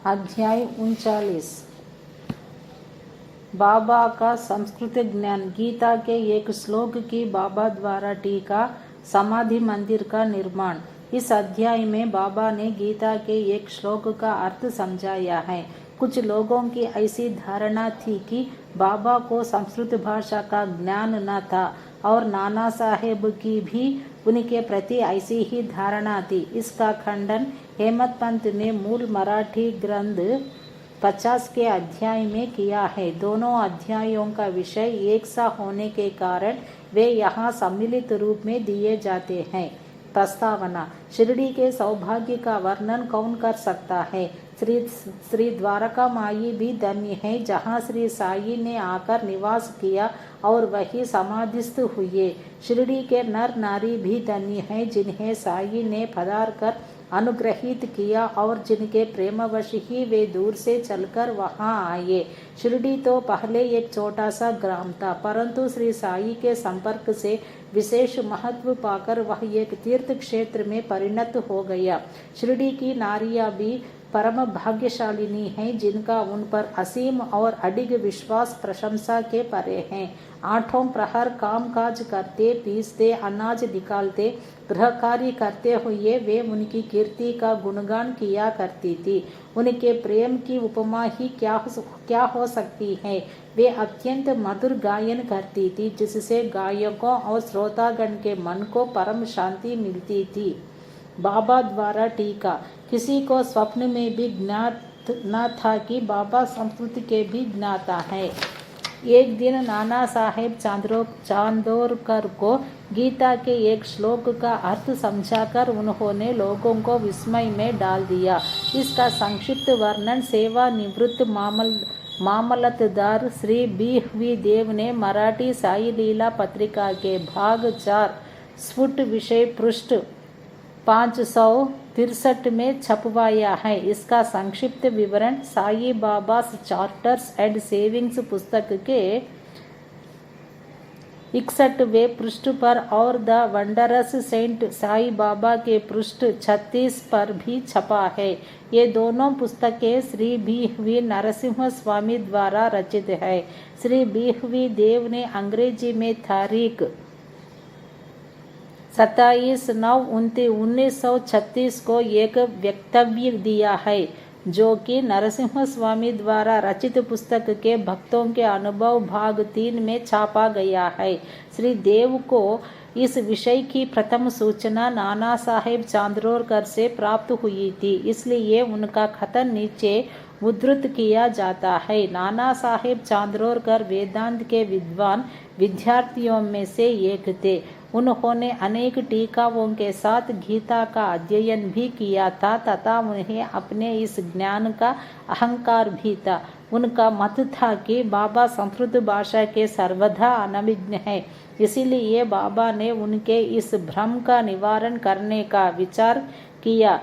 अध्याय 39। बाबा का संस्कृत ज्ञान। गीता के एक श्लोक की बाबा द्वारा टीका। समाधि मंदिर का निर्माण। इस अध्याय में बाबा ने गीता के एक श्लोक का अर्थ समझाया है। कुछ लोगों की ऐसी धारणा थी कि बाबा को संस्कृत भाषा का ज्ञान न था और नाना साहेब की भी उनके प्रति ऐसी ही धारणा थी। इसका खंडन हेमत पंत ने मूल मराठी ग्रंथ 50 के अध्याय में किया है। दोनों अध्यायों का विषय एक सा होने के कारण वे यहाँ सम्मिलित रूप में दिए जाते हैं। प्रस्तावना। शिरडी के सौभाग्य का वर्णन कौन कर सकता है। श्री द्वारका माई भी धन्य है जहाँ श्री साई ने आकर निवास किया और वही समाधिस्थ हुए। शिरडी के नर नारी भी धन्य है जिन्हें साई ने पधार कर अनुग्रहित किया और जिनके प्रेमवश ही वे दूर से चलकर वहां आए। शिरडी तो पहले एक छोटा सा ग्राम था, परंतु श्री साई के संपर्क से विशेष महत्व पाकर वह एक तीर्थ क्षेत्र में परिणत हो गया। शिरडी की नारियां भी परम भाग्यशालिनी हैं जिनका उन पर असीम और अडिग विश्वास प्रशंसा के परे हैं। आठों प्रहर काम काज करते, पीसते, अनाज निकालते, गृह कार्य करते हुए वे उनकी कीर्ति का गुणगान किया करती थी। उनके प्रेम की उपमा ही क्या हो सकती है। वे अत्यंत मधुर गायन करती थी जिससे गायकों और श्रोतागण के मन को परम शांति मिलती थी। बाबा द्वारा टीका। किसी को स्वप्न में भी ज्ञात न था कि बाबा संस्कृत के भी ज्ञाता है। एक दिन नाना साहेब चांदोरकर को गीता के एक श्लोक का अर्थ समझाकर उन्होंने लोगों को विस्मय में डाल दिया। इसका संक्षिप्त वर्णन सेवानिवृत्त मामलतदार श्री बी देव ने मराठी साई लीला पत्रिका के भाग 4 स्फुट विषय पृष्ठ 563 में छपवाया है। इसका संक्षिप्त विवरण Sai Baba charters and savings पुस्तक के 61वें पृष्ठ पर और the wondrous Saint Sai Baba के पृष्ठ 36 पर भी छपा है। ये दोनों पुस्तकें श्री बी नरसिम्हा स्वामी द्वारा रचित है। श्री बी देव ने अंग्रेजी में तारीख 27/9/1936 को एक वक्तव्य दिया है जो कि नरसिम्हा स्वामी द्वारा रचित पुस्तक के भक्तों के अनुभव भाग 3 में छापा गया है। श्री देव को इस विषय की प्रथम सूचना नाना साहेब चांदोरकर से प्राप्त हुई थी, इसलिए उनका कथन नीचे उद्धृत किया जाता है। नाना साहेब चांदोरकर वेदांत के विद्वान विद्यार्थियों में से एक थे। उन्होंने अनेक टीकाओं के साथ गीता का अध्ययन भी किया था तथा उन्हें अपने इस ज्ञान का अहंकार भी था। उनका मत था कि बाबा संस्कृत भाषा के सर्वथा अनभिज्ञ है, इसीलिए बाबा ने उनके इस भ्रम का निवारण करने का विचार किया।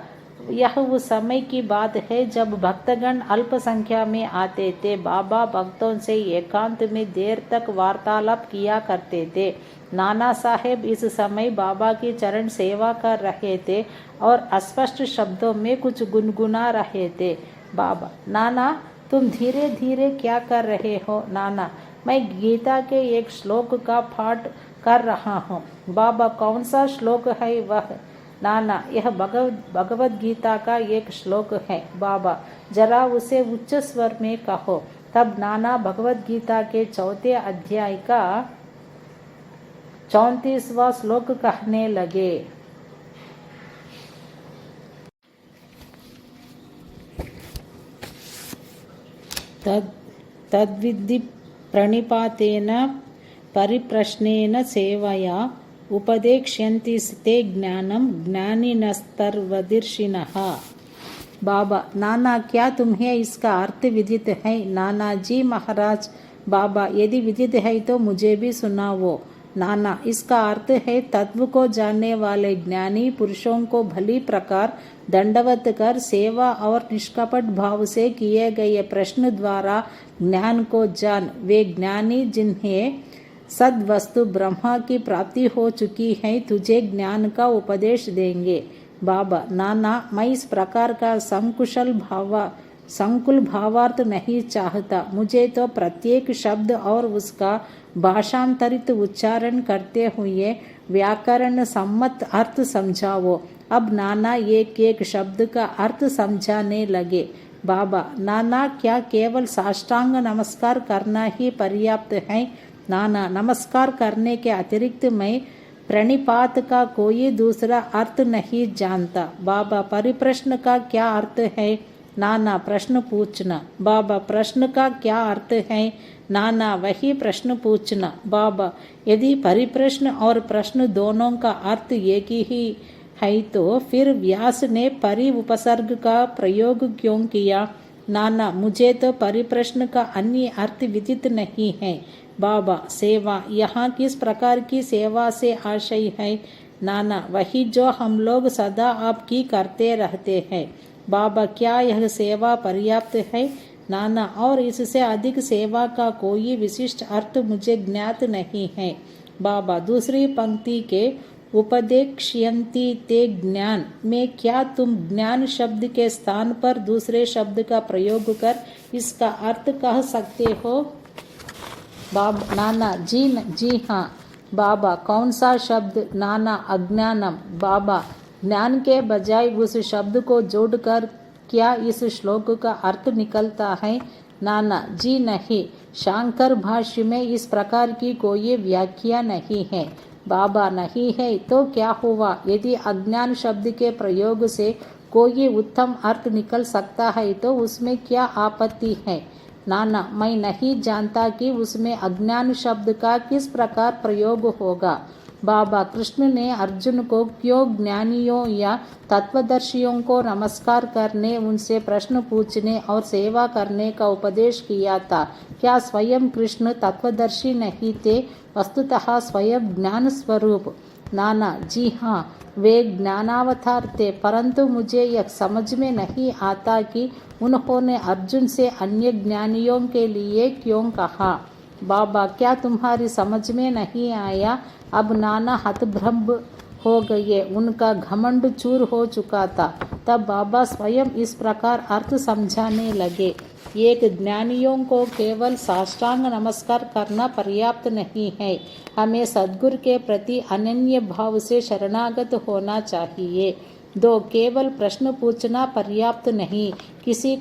यह उस समय की बात है जब भक्तगण अल्प संख्या में आते थे। बाबा भक्तों से एकांत में देर तक वार्तालाप किया करते थे। नाना साहेब इस समय बाबा की चरण सेवा कर रहे थे और अस्पष्ट शब्दों में कुछ गुनगुना रहे थे। बाबा: नाना, तुम धीरे धीरे क्या कर रहे हो। नाना: मैं गीता के एक श्लोक का पाठ कर रहा हूँ। बाबा: कौन सा श्लोक है वह। नाना: यह भगवद गीता का एक श्लोक है। बाबा: जरा उसे उच्च स्वर में कहो। तब नाना भगवद गीता के 4थे अध्याय का 34वां श्लोक कहने लगे। तद्विद्धि प्रणिपातेन परिप्रश्नेन सेवया उपदेक्ष्यन्ति ते ज्ञानम ज्ञानिनस्तर्वदर्शिनः। बाबा: नाना, क्या तुम्हें इसका अर्थ विदित है। नाना जी: महाराज। बाबा: यदि विदित है तो मुझे भी सुनाओ। नाना: इसका अर्थ है तत्व को जानने वाले ज्ञानी पुरुषों को भली प्रकार दंडवत कर सेवा और निष्कपट भाव से किए गए प्रश्न द्वारा ज्ञान को जान। वे ज्ञानी जिन्हें सद्वस्तु ब्रह्मा की प्राप्ति हो चुकी है तुझे ज्ञान का उपदेश देंगे। बाबा: नाना, मैं इस प्रकार का संकुशल संकुल भावार्थ नहीं चाहता। मुझे तो प्रत्येक शब्द और उसका भाषांतरित उच्चारण करते हुए व्याकरण सम्मत अर्थ समझाओ। अब नाना एक एक शब्द का अर्थ समझाने लगे। बाबा, नाना क्या केवल साष्टांग नमस्कार करना ही पर्याप्त है? नाना, नमस्कार करने के अतिरिक्त मैं प्रणिपात का कोई दूसरा अर्थ नहीं जानता। बाबा, परिप्रश्न का क्या अर्थ है? नाना, प्रश्न पूछना। बाबा, प्रश्न का क्या अर्थ है? नाना, वही प्रश्न पूछना। बाबा, यदि परिप्रश्न और प्रश्न दोनों का अर्थ एक ही है तो फिर व्यास ने परि उपसर्ग का प्रयोग क्यों किया? नाना, मुझे तो परिप्रश्न का अन्य अर्थ विदित नहीं है। बाबा, सेवा, यहाँ किस प्रकार की सेवा से आशय है? नाना, वही जो हम लोग सदा आपकी करते रहते हैं। बाबा, क्या यह सेवा पर्याप्त है? नाना, और इससे अधिक सेवा का कोई विशिष्ट अर्थ मुझे ज्ञात नहीं है। बाबा, दूसरी पंक्ति के उपदेक्ष्यन्ति ते ज्ञान में क्या तुम ज्ञान शब्द के स्थान पर दूसरे शब्द का प्रयोग कर इसका अर्थ कह सकते हो? बाबा, नाना, जी हाँ। बाबा, कौन सा शब्द? नाना, अज्ञानम। बाबा, ज्ञान के बजाय उस शब्द को जोड़कर क्या इस श्लोक का अर्थ निकलता है? नाना, जी नहीं, शांकर भाष्य में इस प्रकार की कोई व्याख्या नहीं है। बाबा, नहीं है तो क्या हुआ? यदि अज्ञान शब्द के प्रयोग से कोई उत्तम अर्थ निकल सकता है तो उसमें क्या आपत्ति है? नाना, मैं नहीं जानता कि उसमें अज्ञान शब्द का किस प्रकार प्रयोग होगा। बाबा, कृष्ण ने अर्जुन को क्यों ज्ञानियों या तत्वदर्शियों को नमस्कार करने, उनसे प्रश्न पूछने और सेवा करने का उपदेश किया था? क्या स्वयं कृष्ण तत्वदर्शी नहीं थे, वस्तुतः स्वयं ज्ञान स्वरूप? नाना, जी हाँ, वे ज्ञानावतार थे, परंतु मुझे यह समझ में नहीं आता कि उन्होंने अर्जुन से अन्य ज्ञानियों के लिए क्यों कहा। बाबा, क्या तुम्हारी समझ में नहीं आया? अब नाना हतभम्ब हो गए, उनका घमंड चूर हो चुका था। तब बाबा स्वयं इस प्रकार अर्थ समझाने लगे। एक ज्ञानियों को केवल साष्टांग नमस्कार करना पर्याप्त नहीं है, हमें सद्गुरु के प्रति अनन्य भाव से शरणागत होना चाहिए। 2. केवल प्रश्न पूछना पर्याप्त नहीं, किसी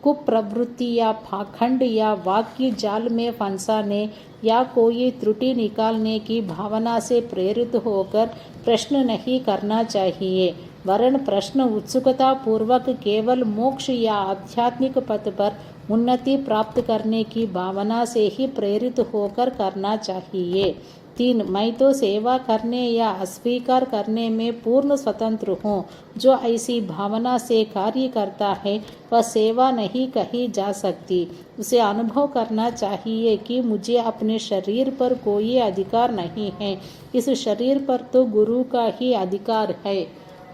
कुप्रवृत्ति या पाखंड या वाक्य जाल में फंसाने या कोई त्रुटि निकालने की भावना से प्रेरित होकर प्रश्न नहीं करना चाहिए, वरन प्रश्न उत्सुकता पूर्वक केवल मोक्ष या आध्यात्मिक पथ पर उन्नति प्राप्त करने की भावना से ही प्रेरित होकर करना चाहिए। 3. मैं तो सेवा करने या अस्वीकार करने में पूर्ण स्वतंत्र हूँ। जो ऐसी भावना से कार्य करता है वह सेवा नहीं कही जा सकती। उसे अनुभव करना चाहिए कि मुझे अपने शरीर पर कोई अधिकार नहीं है, इस शरीर पर तो गुरु का ही अधिकार है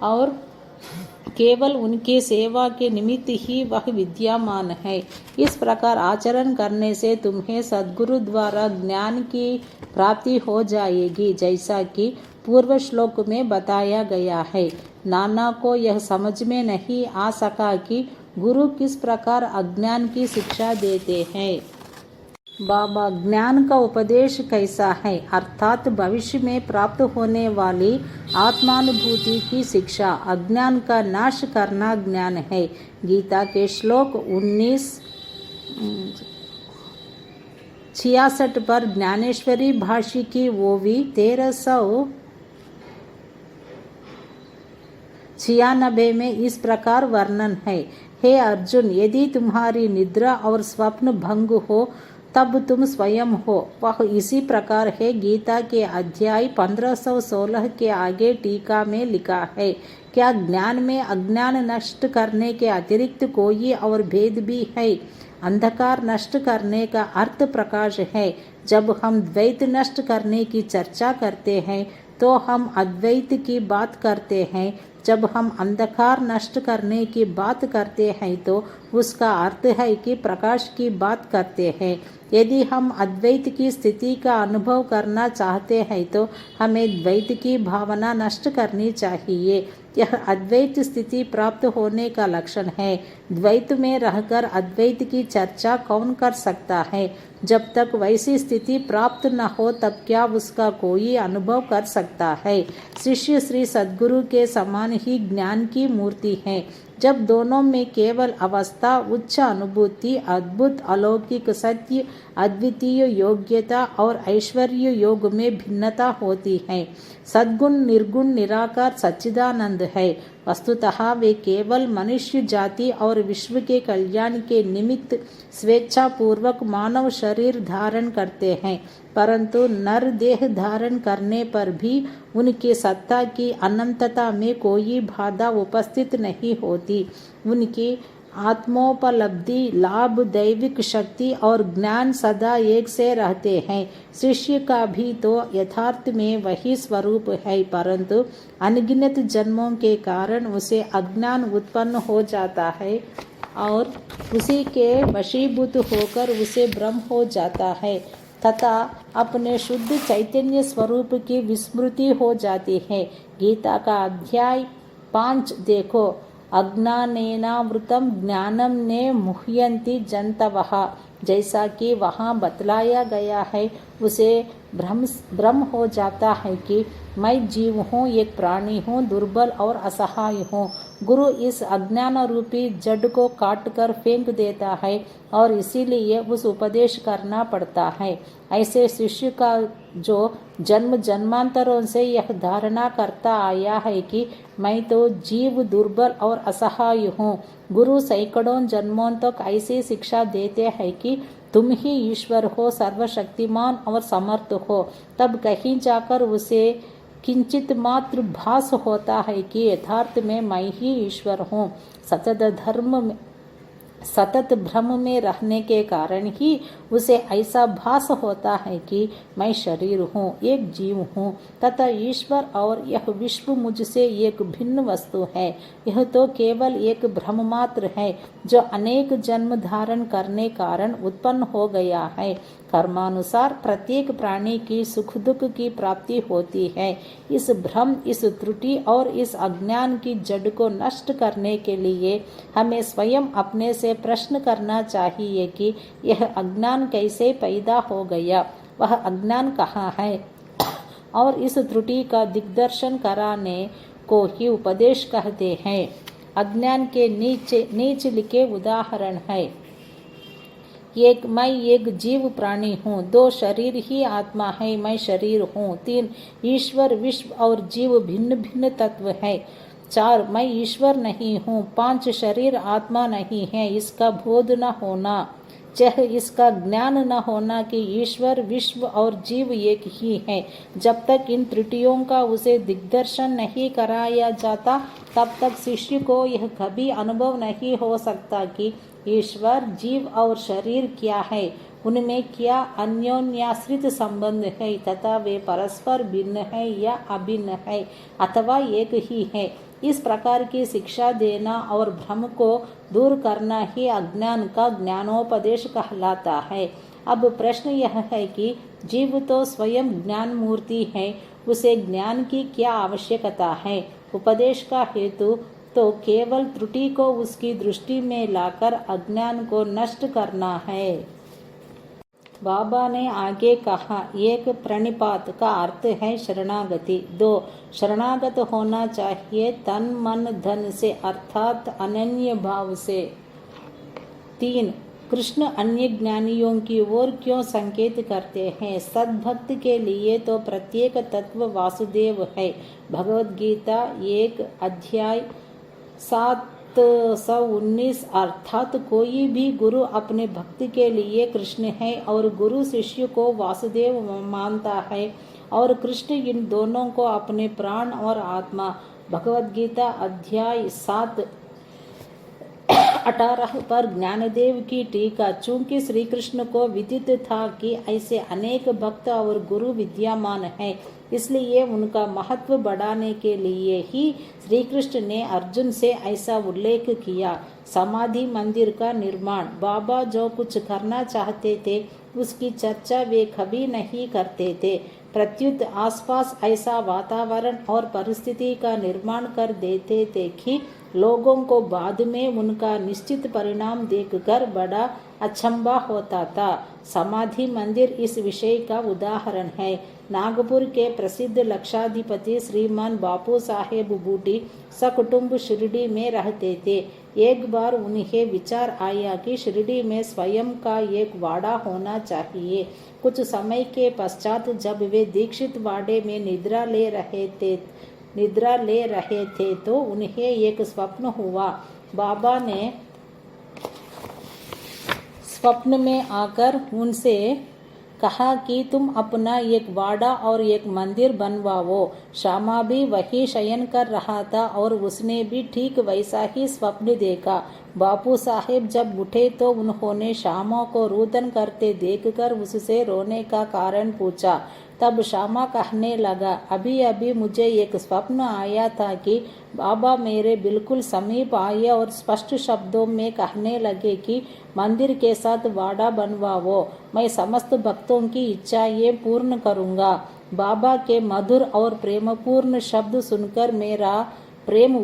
और केवल उनके सेवा के निमित्त ही वह विद्यमान है। इस प्रकार आचरण करने से तुम्हें सद्गुरु द्वारा ज्ञान की प्राप्ति हो जाएगी, जैसा कि पूर्व श्लोक में बताया गया है। नाना को यह समझ में नहीं आ सका कि गुरु किस प्रकार अज्ञान की शिक्षा देते हैं। बाबा, ज्ञान का उपदेश कैसा है? अर्थात भविष्य में प्राप्त होने वाली आत्मानुभूति की शिक्षा। अज्ञान का नाश करना ज्ञान है। गीता के श्लोक 1966 पर ज्ञानेश्वरी भाष्य की ओवी 1396 में इस प्रकार वर्णन है। हे अर्जुन, यदि तुम्हारी निद्रा और स्वप्न भंग हो तब तुम स्वयं हो। वह इसी प्रकार है। गीता के अध्याय 1516 के आगे टीका में लिखा है, क्या ज्ञान में अज्ञान नष्ट करने के अतिरिक्त कोई और भेद भी है? अंधकार नष्ट करने का अर्थ प्रकाश है। जब हम द्वैत नष्ट करने की चर्चा करते हैं तो हम अद्वैत की बात करते हैं। जब हम अंधकार नष्ट करने की बात करते हैं तो उसका अर्थ है कि प्रकाश की बात करते हैं। यदि हम अद्वैत की स्थिति का अनुभव करना चाहते हैं तो हमें द्वैत की भावना नष्ट करनी चाहिए। यह अद्वैत स्थिति प्राप्त होने का लक्षण है। द्वैत में रहकर अद्वैत की चर्चा कौन कर सकता है? जब तक वैसी स्थिति प्राप्त न हो तब क्या उसका कोई अनुभव कर सकता है? शिष्य श्री सद्गुरु के समान ही ज्ञान की मूर्ति है। जब दोनों में केवल अवस्था, उच्च अनुभूति, अद्भुत अलौकिक सत्य, अद्वितीय योग्यता और ऐश्वर्य योग में भिन्नता होती है। सद्गुण निर्गुण निराकार सच्चिदानंद है। वस्तुतः वे केवल मनुष्य जाति और विश्व के कल्याण के निमित्त स्वेच्छा पूर्वक मानव शरीर धारण करते हैं, परंतु नर देह धारण करने पर भी उनकी सत्ता की अनंतता में कोई बाधा उपस्थित नहीं होती। उनकी आत्मोपलब्धि, लाभ, दैविक शक्ति और ज्ञान सदा एक से रहते हैं। शिष्य का भी तो यथार्थ में वही स्वरूप है, परंतु अनगिनत जन्मों के कारण उसे अज्ञान उत्पन्न हो जाता है और उसी के वशीभूत होकर उसे भ्रम हो जाता है तथा अपने शुद्ध चैतन्य स्वरूप की विस्मृति हो जाती है। गीता का अध्याय 5 देखो। अज्ञानेनावृतम ज्ञानम ने मुह्यन्ति जन्तवः, जैसा कि वहाँ बतलाया गया है, उसे भ्रम हो जाता है कि मैं जीव हूँ, एक प्राणी हूँ, दुर्बल और असहाय हूँ। गुरु इस अज्ञान रूपी जड़ को काट कर फेंक देता है और इसीलिए उस उपदेश करना पड़ता है। ऐसे शिष्य का जो जन्म जन्मांतरों से यह धारणा करता आया है कि मैं तो जीव, दुर्बल और असहाय हूँ, गुरु सैकड़ों जन्मों तक ऐसी शिक्षा देते हैं कि तुम ही ईश्वर हो, सर्वशक्तिमान और समर्थ हो, तब कहीं जाकर उसे किंचित मात्र भास होता है कि यथार्थ में मैं ही ईश्वर हूँ। सतत भ्रम में रहने के कारण ही उसे ऐसा भास होता है कि मैं शरीर हूँ, एक जीव हूँ तथा ईश्वर और यह विश्व मुझसे एक भिन्न वस्तु है। यह तो केवल एक भ्रम मात्र है जो अनेक जन्म धारण करने कारण उत्पन्न हो गया है। कर्मानुसार प्रत्येक प्राणी की सुख दुख की प्राप्ति होती है। इस भ्रम, इस त्रुटि और इस अज्ञान की जड़ को नष्ट करने के लिए हमें स्वयं अपने से प्रश्न करना चाहिए कि यह अज्ञान कैसे पैदा हो गया, वह अज्ञान कहाँ है, और इस त्रुटि का दिग्दर्शन कराने को ही उपदेश कहते हैं। अज्ञान के नीचे लिखे उदाहरण है। मैं एक जीव प्राणी हूँ। 2 शरीर ही आत्मा है, मैं शरीर हूँ। 3 ईश्वर, विश्व और जीव भिन्न भिन्न तत्व है। 4 मैं ईश्वर नहीं हूँ। 5 शरीर आत्मा नहीं है, इसका बोध न होना। 6 इसका ज्ञान न होना कि ईश्वर, विश्व और जीव एक ही है। जब तक इन त्रुटियों का उसे दिग्दर्शन नहीं कराया जाता तब तक शिष्य को यह कभी अनुभव नहीं हो सकता कि ईश्वर, जीव और शरीर क्या है, उनमें क्या अन्योन्याश्रित संबंध है तथा वे परस्पर भिन्न है या अभिन्न है अथवा एक ही है। इस प्रकार की शिक्षा देना और भ्रम को दूर करना ही अज्ञान का ज्ञानोपदेश कहलाता है। अब प्रश्न यह है कि जीव तो स्वयं ज्ञान मूर्ति है, उसे ज्ञान की क्या आवश्यकता है? उपदेश का हेतु तो केवल त्रुटि को उसकी दृष्टि में लाकर अज्ञान को नष्ट करना है। बाबा ने आगे कहा, 1 प्रणिपात का अर्थ है शरणागति। 2 शरणागत होना चाहिए तन मन धन से अर्थात अनन्य भाव से। 3 कृष्ण अन्य ज्ञानियों की ओर क्यों संकेत करते हैं? सद्भक्त के लिए तो प्रत्येक तत्व वासुदेव है। भगवद गीता 1 अध्याय 719 अर्थात कोई भी गुरु अपने भक्त के लिए कृष्ण है और गुरु शिष्य को वासुदेव मानता है और कृष्ण इन दोनों को अपने प्राण और आत्मा। भगवद गीता अध्याय 7:18 पर ज्ञानदेव की टीका। चूंकि श्री कृष्ण को विदित था कि ऐसे अनेक भक्त और गुरु विद्यमान हैं, इसलिए उनका महत्व बढ़ाने के लिए ही श्री कृष्ण ने अर्जुन से ऐसा उल्लेख किया। समाधि मंदिर का निर्माण। बाबा जो कुछ करना चाहते थे उसकी चर्चा वे कभी नहीं करते थे। प्रत्युत आसपास ऐसा वातावरण और परिस्थिति का निर्माण कर देते थे कि लोगों को बाद में उनका निश्चित परिणाम देखकर बड़ा अचंभा होता था। समाधि मंदिर इस विषय का उदाहरण है। नागपुर के प्रसिद्ध लक्षाधिपति श्रीमान बापू साहेब बूटी सकुटुंब शिरडी में रहते थे। एक बार उन्हें विचार आया कि शिरडी में स्वयं का एक वाड़ा होना चाहिए। कुछ समय के पश्चात जब वे दीक्षित वाड़े में निद्रा ले रहे थे तो उन्हें एक स्वप्न हुआ। बाबा ने स्वप्न में आकर उनसे कहा कि तुम अपना एक वाड़ा और एक मंदिर बनवाओ। श्यामा भी वही शयन कर रहा था और उसने भी ठीक वैसा ही स्वप्न देखा। बापू साहेब जब उठे तो उन्होंने श्यामा को रुदन करते देखकर उससे रोने का कारण पूछा। तब श्यामा कहने लगा, अभी अभी मुझे एक स्वप्न आया था कि बाबा मेरे बिल्कुल समीप आए और स्पष्ट शब्दों में कहने लगे कि मंदिर के साथ वाड़ा बनवाओ, मैं समस्त भक्तों की इच्छाएं पूर्ण करूँगा। बाबा के मधुर और प्रेमपूर्ण शब्द सुनकर मेरा प्रेम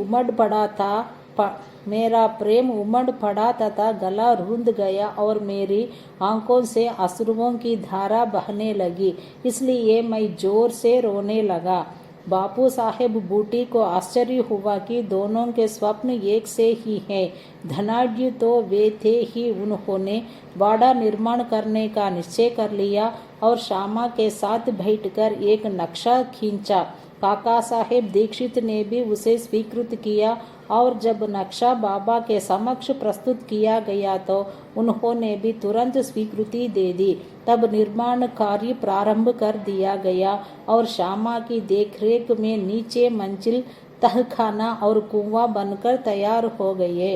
उमड़ पड़ा तथा गला रूंध गया और मेरी आंखों से अश्रुओं की धारा बहने लगी, इसलिए मैं जोर से रोने लगा। बापू साहेब बूटी को आश्चर्य हुआ कि दोनों के स्वप्न एक से ही हैं। धनाढ्य तो वे थे ही उन्होंने वाड़ा निर्माण करने का निश्चय कर लिया और श्यामा के साथ बैठकर एक नक्शा खींचा। काका साहेब दीक्षित ने भी उसे स्वीकृत किया और जब नक्शा बाबा के समक्ष प्रस्तुत किया गया तो उन्होंने भी तुरंत स्वीकृति दे दी। तब निर्माण कार्य प्रारंभ कर दिया गया और श्यामा की देखरेख में नीचे मंजिल, तहखाना और कुआं बनकर तैयार हो गए।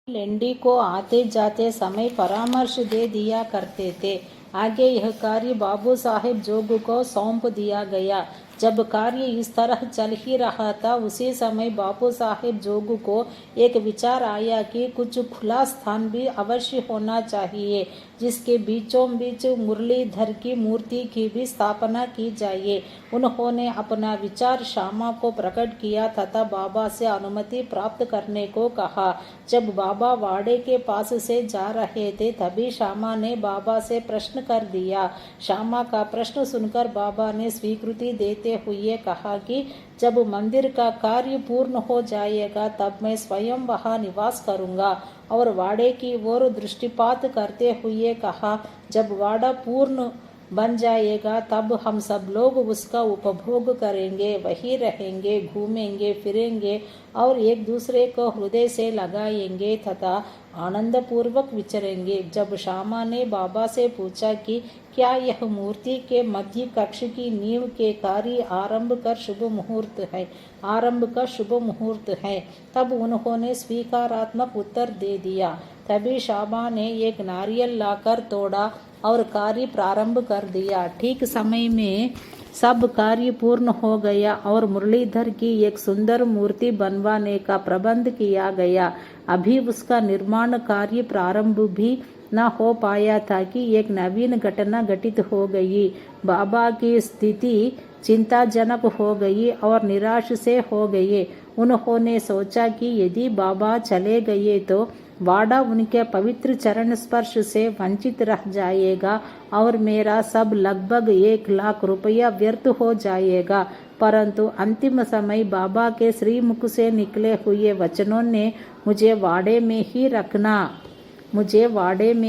लेंडी को आते जाते समय परामर्श दे दिया करते थे। आगे यह कार्य बाबू साहेब जोग को सौंप दिया गया। जब कार्य इस तरह चल ही रहा था उसी समय बापू साहेब जोग को एक विचार आया कि कुछ खुला स्थान भी अवश्य होना चाहिए जिसके बीचों बीच मुरलीधर की मूर्ति की भी स्थापना की जाए। उन्होंने अपना विचार श्यामा को प्रकट किया तथा बाबा से अनुमति प्राप्त करने को कहा। जब बाबा वाड़े के पास से जा रहे थे तभी श्यामा ने बाबा से प्रश्न कर दिया। श्यामा का प्रश्न सुनकर बाबा ने स्वीकृति देते हुए कहा कि जब मंदिर का कार्य पूर्ण हो जाएगा तब मैं स्वयं वहां निवास करूंगा। और वाड़े की ओर दृष्टिपात करते हुए कहा, जब वाड़ा पूर्ण बन जाएगा तब हम सब लोग उसका उपभोग करेंगे, वहीं रहेंगे, घूमेंगे फिरेंगे और एक दूसरे को हृदय से लगाएंगे तथा आनंद पूर्वक विचरेंगे। जब श्यामा ने बाबा से पूछा कि क्या यह मूर्ति के मध्य कक्ष की नींव के कार्य आरंभ का शुभ मुहूर्त है, तब उन्होंने स्वीकारात्मक उत्तर दे दिया। तभी श्यामा ने एक नारियल लाकर तोड़ा और कार्य प्रारंभ कर दिया। ठीक समय में सब कार्य पूर्ण हो गया और मुरलीधर की एक सुंदर मूर्ति बनवाने का प्रबंध किया गया। अभी उसका निर्माण कार्य प्रारंभ भी न हो पाया था कि एक नवीन घटना घटित हो गई। बाबा की स्थिति चिंताजनक हो गई और निराश से हो गए। उन्होंने सोचा कि यदि बाबा चले गए तो वाड़ा उनके पवित्र चरण स्पर्श से वंचित रह जाएगा और मेरा सब लगभग 1 लाख रुपया व्यर्थ हो जाएगा। परंतु अंतिम समय बाबा के श्रीमुख से निकले हुए वचनों ने मुझे वाड़े में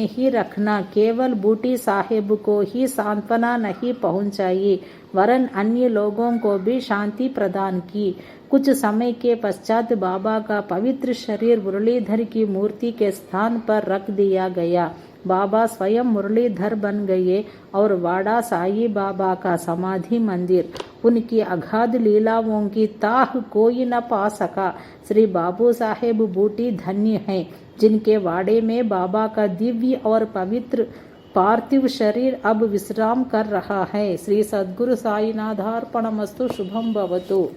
ही रखना केवल बूटी साहेब को ही सांत्वना नहीं पहुंचाई वरन अन्य लोगों को भी शांति प्रदान की। कुछ समय के पश्चात बाबा का पवित्र शरीर मुरलीधर की मूर्ति के स्थान पर रख दिया गया। बाबा स्वयं मुरलीधर बन गए और वाड़ा साई बाबा का समाधि मंदिर। उनकी अगाध लीलाओं की ताह कोई न पा सका। श्री बाबू साहेब बूटी धन्य हैं जिनके वाड़े में बाबा का दिव्य और पवित्र पार्थिव शरीर अब विश्राम कर रहा है। श्री सद्गुरु साईनाथार्पणमस्तु। शुभम भवतु।